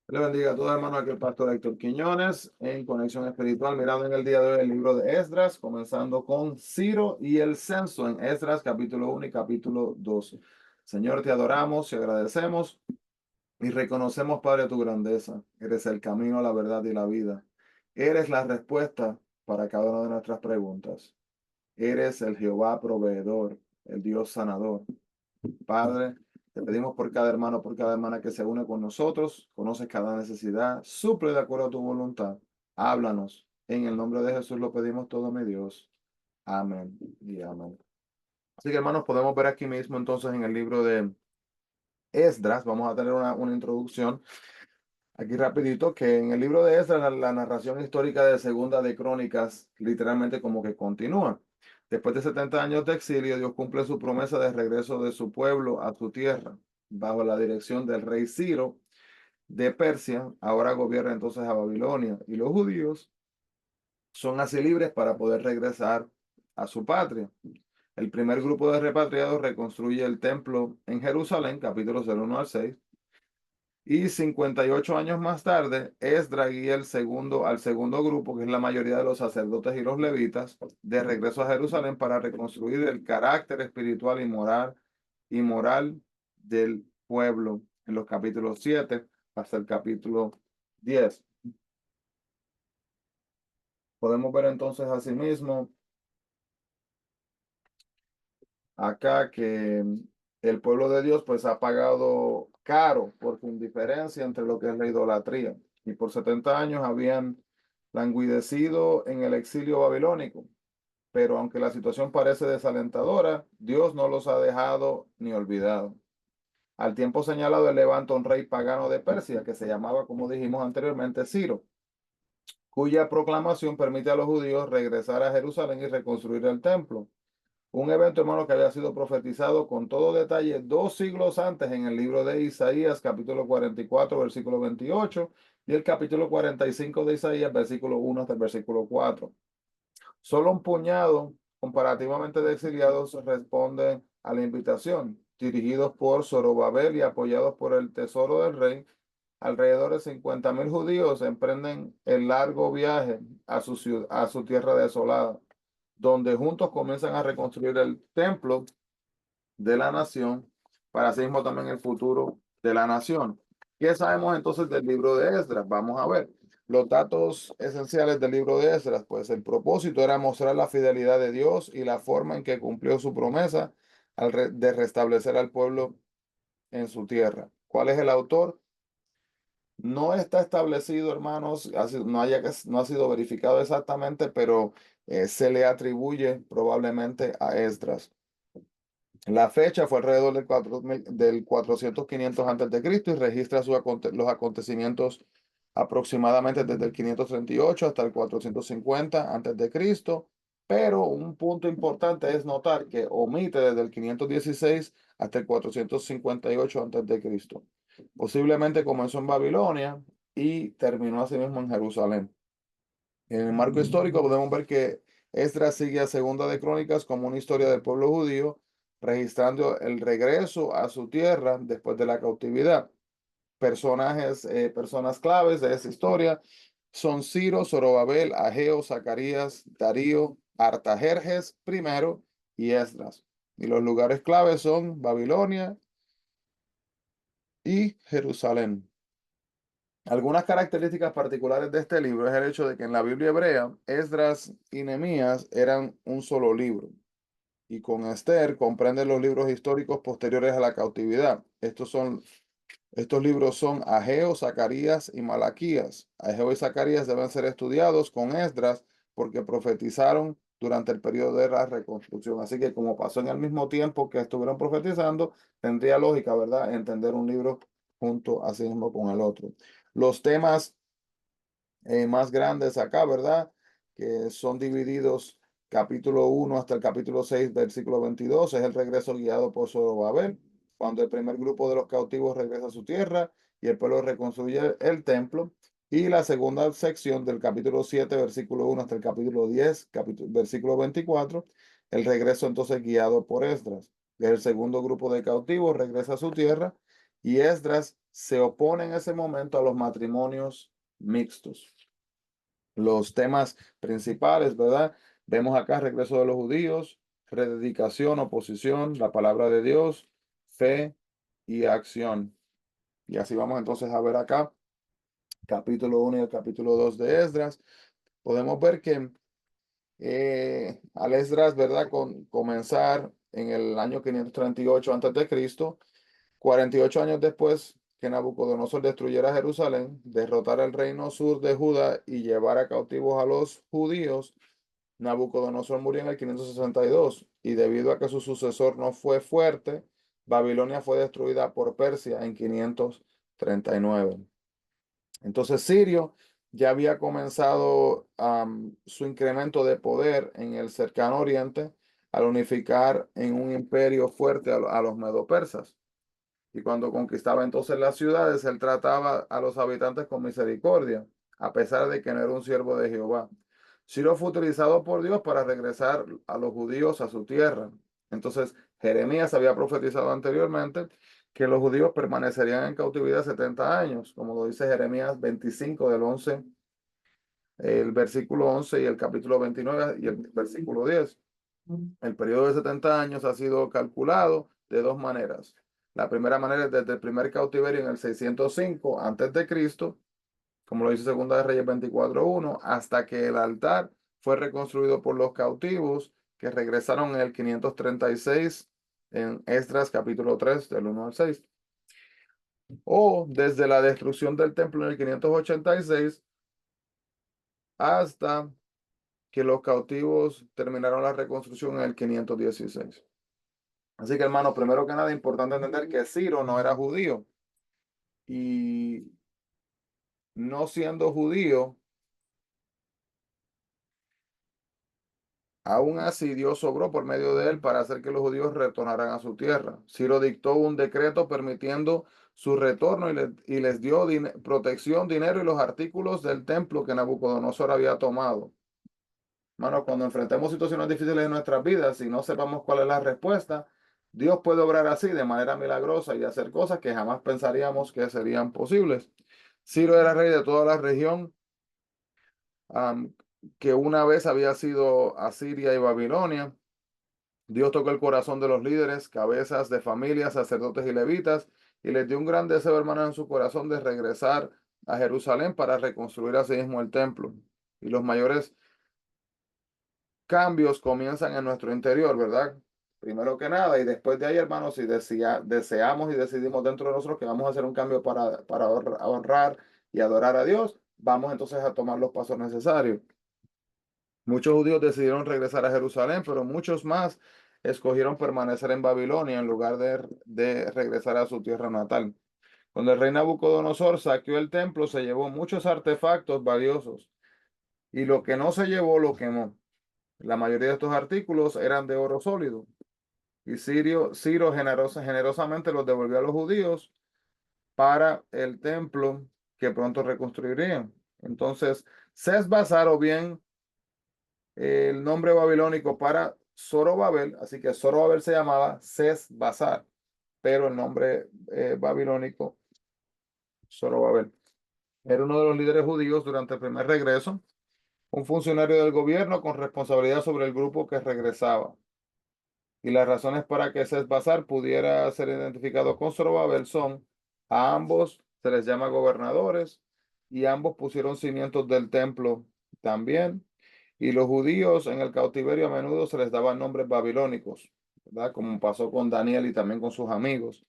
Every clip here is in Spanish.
Le bendiga a todos, hermanos. Aquí el pastor Héctor Quiñones en Conexión Espiritual, mirando en el día de hoy el libro de Esdras, comenzando con Ciro y el censo en Esdras, capítulo 1 y capítulo 2. Señor, te adoramos y agradecemos y reconocemos, Padre, tu grandeza. Eres el camino, la verdad y la vida. Eres la respuesta para cada una de nuestras preguntas. Eres el Jehová proveedor, el Dios sanador. Padre, te pedimos por cada hermano, por cada hermana que se une con nosotros, conoces cada necesidad, suple de acuerdo a tu voluntad. Háblanos. En el nombre de Jesús lo pedimos todo, mi Dios. Amén y amén. Así que, hermanos, podemos ver aquí mismo entonces en el libro de Esdras, vamos a tener una introducción aquí rapidito, que en el libro de Esdras la narración histórica de Segunda de Crónicas literalmente como que continúa. Después de 70 años de exilio, Dios cumple su promesa de regreso de su pueblo a su tierra, bajo la dirección del rey Ciro de Persia. Ahora gobierna entonces a Babilonia y los judíos son así libres para poder regresar a su patria. El primer grupo de repatriados reconstruye el templo en Jerusalén, capítulos del 1 al 6. Y 58 años más tarde, Esdras guía al segundo grupo, que es la mayoría de los sacerdotes y los levitas, de regreso a Jerusalén para reconstruir el carácter espiritual y moral del pueblo en los capítulos 7 hasta el capítulo 10. Podemos ver entonces asimismo acá que el pueblo de Dios pues ha pagado caro por su indiferencia entre lo que es la idolatría y por 70 años habían languidecido en el exilio babilónico. Pero aunque la situación parece desalentadora, Dios no los ha dejado ni olvidado. Al tiempo señalado, él levanta un rey pagano de Persia que se llamaba, como dijimos anteriormente, Ciro, cuya proclamación permite a los judíos regresar a Jerusalén y reconstruir el templo. Un evento, hermano, que había sido profetizado con todo detalle 2 siglos antes en el libro de Isaías, capítulo 44, versículo 28, y el capítulo 45 de Isaías, versículo 1 hasta el versículo 4. Solo un puñado comparativamente de exiliados responden a la invitación, dirigidos por Zorobabel y apoyados por el tesoro del rey. Alrededor de 50.000 judíos emprenden el largo viaje a su tierra desolada, donde juntos comienzan a reconstruir el templo de la nación, para así mismo también el futuro de la nación. ¿Qué sabemos entonces del libro de Esdras? Vamos a ver los datos esenciales del libro de Esdras. Pues el propósito era mostrar la fidelidad de Dios y la forma en que cumplió su promesa de restablecer al pueblo en su tierra. ¿Cuál es el autor? No está establecido, hermanos, no ha sido verificado exactamente, pero se le atribuye probablemente a Esdras. La fecha fue alrededor del 400-500 antes de Cristo y registra los acontecimientos aproximadamente desde el 538 hasta el 450 antes de Cristo, pero un punto importante es notar que omite desde el 516 hasta el 458 antes de Cristo. Posiblemente comenzó en Babilonia y terminó así mismo en Jerusalén. En el marco histórico podemos ver que Esdras sigue a Segunda de Crónicas como una historia del pueblo judío, registrando el regreso a su tierra después de la cautividad. Personas claves de esa historia son Ciro, Zorobabel, Ageo, Zacarías, Darío, Artajerjes primero y Esdras. Y los lugares claves son Babilonia y Jerusalén. Algunas características particulares de este libro es el hecho de que en la Biblia hebrea, Esdras y Nehemías eran un solo libro, y con Esther comprende los libros históricos posteriores a la cautividad. Estos libros son Ageo, Zacarías y Malaquías. Ageo y Zacarías deben ser estudiados con Esdras porque profetizaron durante el periodo de la reconstrucción. Así que como pasó en el mismo tiempo que estuvieron profetizando, tendría lógica, ¿verdad?, entender un libro junto a sí mismo con el otro. Los temas más grandes acá, ¿verdad? Que son divididos capítulo 1 hasta el capítulo 6, versículo 22, es el regreso guiado por Zorobabel, cuando el primer grupo de los cautivos regresa a su tierra y el pueblo reconstruye el templo. Y la segunda sección del capítulo 7, versículo 1 hasta el capítulo 10, versículo 24, el regreso entonces guiado por Esdras. El segundo grupo de cautivos regresa a su tierra y Esdras se opone en ese momento a los matrimonios mixtos. Los temas principales, ¿verdad? Vemos acá regreso de los judíos, rededicación, oposición, la palabra de Dios, fe y acción. Y así vamos entonces a ver acá, capítulo 1 y el capítulo 2 de Esdras. Podemos ver que al Esdras, ¿verdad? Comenzar en el año 538 antes de Cristo, 48 años después que Nabucodonosor destruyera Jerusalén, derrotara el reino sur de Judá y llevara cautivos a los judíos, Nabucodonosor murió en el 562 y debido a que su sucesor no fue fuerte, Babilonia fue destruida por Persia en 539. Entonces Sirio ya había comenzado su incremento de poder en el cercano oriente al unificar en un imperio fuerte a los medo-persas. Y cuando conquistaba entonces las ciudades, él trataba a los habitantes con misericordia, a pesar de que no era un siervo de Jehová. Ciro fue utilizado por Dios para regresar a los judíos a su tierra. Entonces, Jeremías había profetizado anteriormente que los judíos permanecerían en cautividad 70 años, como lo dice Jeremías 25 del 11, el versículo 11 y el capítulo 29 y el versículo 10. El periodo de 70 años ha sido calculado de dos maneras. La primera manera es desde el primer cautiverio en el 605 antes de Cristo, como lo dice Segunda de Reyes 24:1, hasta que el altar fue reconstruido por los cautivos que regresaron en el 536 en Esdras capítulo 3 del 1 al 6. O desde la destrucción del templo en el 586 hasta que los cautivos terminaron la reconstrucción en el 516. Así que, hermano, primero que nada, es importante entender que Ciro no era judío. Y no siendo judío, aún así Dios obró por medio de él para hacer que los judíos retornaran a su tierra. Ciro dictó un decreto permitiendo su retorno y les dio protección, dinero y los artículos del templo que Nabucodonosor había tomado. Hermano, cuando enfrentemos situaciones difíciles en nuestras vidas y no sepamos cuál es la respuesta, Dios puede obrar así de manera milagrosa y hacer cosas que jamás pensaríamos que serían posibles. Ciro era rey de toda la región um, que una vez había sido Asiria y Babilonia. Dios tocó el corazón de los líderes, cabezas de familias, sacerdotes y levitas, y les dio un gran deseo, hermanos, en su corazón de regresar a Jerusalén para reconstruir así mismo el templo. Y los mayores cambios comienzan en nuestro interior, ¿verdad? Primero que nada, y después de ahí, hermanos, si deseamos y decidimos dentro de nosotros que vamos a hacer un cambio para honrar y adorar a Dios, vamos entonces a tomar los pasos necesarios. Muchos judíos decidieron regresar a Jerusalén, pero muchos más escogieron permanecer en Babilonia en lugar de regresar a su tierra natal. Cuando el rey Nabucodonosor saqueó el templo, se llevó muchos artefactos valiosos y lo que no se llevó lo quemó. La mayoría de estos artículos eran de oro sólido y Ciro generosamente los devolvió a los judíos para el templo que pronto reconstruirían. Entonces, Sesbazar o bien el nombre babilónico para Zorobabel, así que Zorobabel se llamaba Sesbazar, pero el nombre babilónico Zorobabel. Era uno de los líderes judíos durante el primer regreso, un funcionario del gobierno con responsabilidad sobre el grupo que regresaba. Y las razones para que Sesbazar pudiera ser identificado con Zorobabel son, a ambos se les llama gobernadores y ambos pusieron cimientos del templo también. Y los judíos en el cautiverio a menudo se les daban nombres babilónicos, ¿verdad? Como pasó con Daniel y también con sus amigos.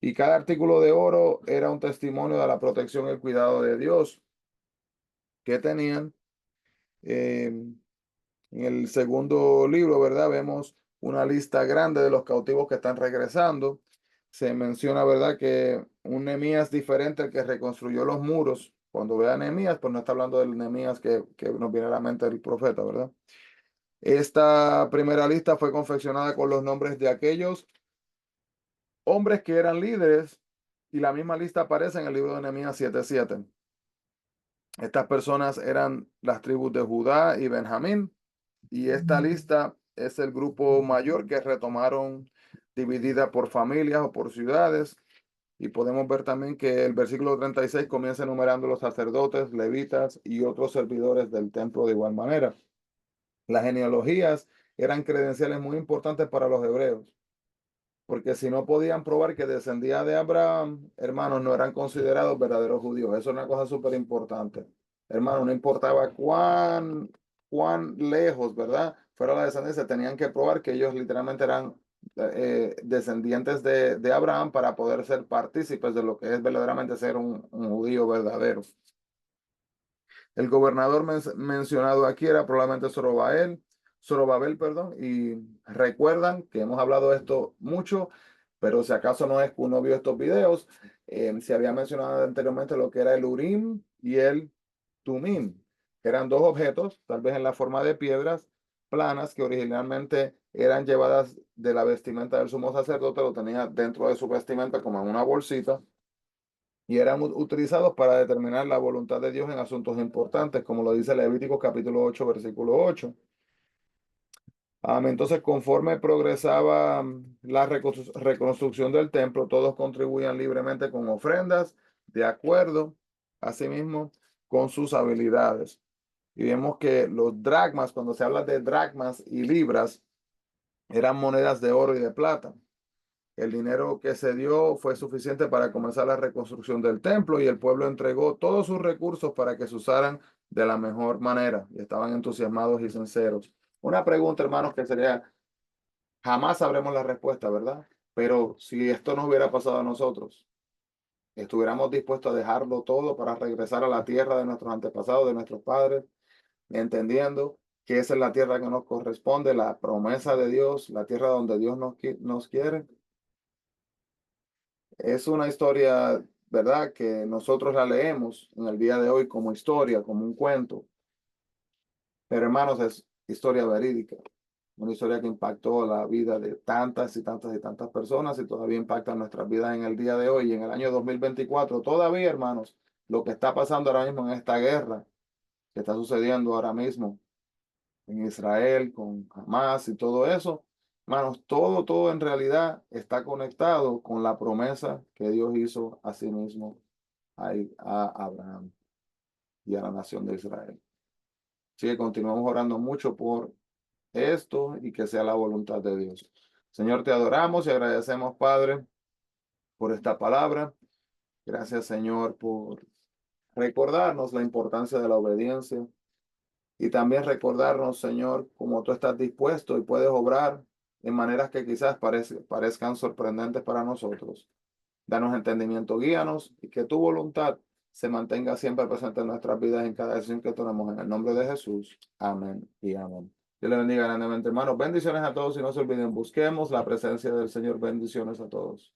Y cada artículo de oro era un testimonio de la protección y el cuidado de Dios que tenían. En el segundo libro, ¿verdad? Vemos una lista grande de los cautivos que están regresando. Se menciona, ¿verdad? Que un Nehemías diferente al que reconstruyó los muros. Cuando vea Nehemías, pues no está hablando del Nehemías que nos viene a la mente el profeta, ¿verdad? Esta primera lista fue confeccionada con los nombres de aquellos hombres que eran líderes y la misma lista aparece en el libro de Nehemías 7:7. Estas personas eran las tribus de Judá y Benjamín y esta lista es el grupo mayor que retomaron dividida por familias o por ciudades Y podemos ver también que el versículo 36 comienza enumerando los sacerdotes, levitas y otros servidores del templo de igual manera. Las genealogías eran credenciales muy importantes para los hebreos, porque si no podían probar que descendía de Abraham, hermanos, no eran considerados verdaderos judíos. Eso es una cosa súper importante. Hermano, no importaba cuán lejos, ¿verdad? Fuera la descendencia, tenían que probar que ellos literalmente eran descendientes de Abraham para poder ser partícipes de lo que es verdaderamente ser un judío verdadero. El gobernador mencionado aquí era probablemente Zorobabel, perdón, y recuerdan que hemos hablado de esto mucho, pero si acaso no es que uno vio estos videos, se había mencionado anteriormente lo que era el Urim y el Tumim, que eran dos objetos, tal vez en la forma de piedras planas, que originalmente eran llevadas de la vestimenta del sumo sacerdote, lo tenía dentro de su vestimenta como en una bolsita y eran utilizados para determinar la voluntad de Dios en asuntos importantes, como lo dice Levítico capítulo 8, versículo 8. Entonces, conforme progresaba la reconstrucción del templo, todos contribuían libremente con ofrendas, de acuerdo, asimismo, con sus habilidades. Y vemos que los dracmas, cuando se habla de dracmas y libras, eran monedas de oro y de plata. El dinero que se dio fue suficiente para comenzar la reconstrucción del templo y el pueblo entregó todos sus recursos para que se usaran de la mejor manera y estaban entusiasmados y sinceros. Una pregunta, hermanos, que sería, jamás sabremos la respuesta, ¿verdad? Pero si esto nos hubiera pasado a nosotros, estuviéramos dispuestos a dejarlo todo para regresar a la tierra de nuestros antepasados, de nuestros padres, entendiendo que esa es la tierra que nos corresponde, la promesa de Dios, la tierra donde Dios nos quiere. Es una historia, ¿verdad? Que nosotros la leemos en el día de hoy como historia, como un cuento, pero hermanos, es historia verídica, una historia que impactó la vida de tantas y tantas y tantas personas y todavía impacta nuestras vidas en el día de hoy, en el año 2024. Todavía, hermanos, lo que está pasando ahora mismo en esta guerra que está sucediendo ahora mismo en Israel, con Hamas y todo eso. Hermanos, todo en realidad está conectado con la promesa que Dios hizo a sí mismo a Abraham y a la nación de Israel. Así que continuamos orando mucho por esto y que sea la voluntad de Dios. Señor, te adoramos y agradecemos, Padre, por esta palabra. Gracias, Señor, por recordarnos la importancia de la obediencia. Y también recordarnos, Señor, cómo tú estás dispuesto y puedes obrar en maneras que quizás parezcan sorprendentes para nosotros. Danos entendimiento, guíanos y que tu voluntad se mantenga siempre presente en nuestras vidas en cada decisión que tomemos. En el nombre de Jesús. Amén y amén. Dios le bendiga grandemente, hermanos. Bendiciones a todos y no se olviden, busquemos la presencia del Señor. Bendiciones a todos.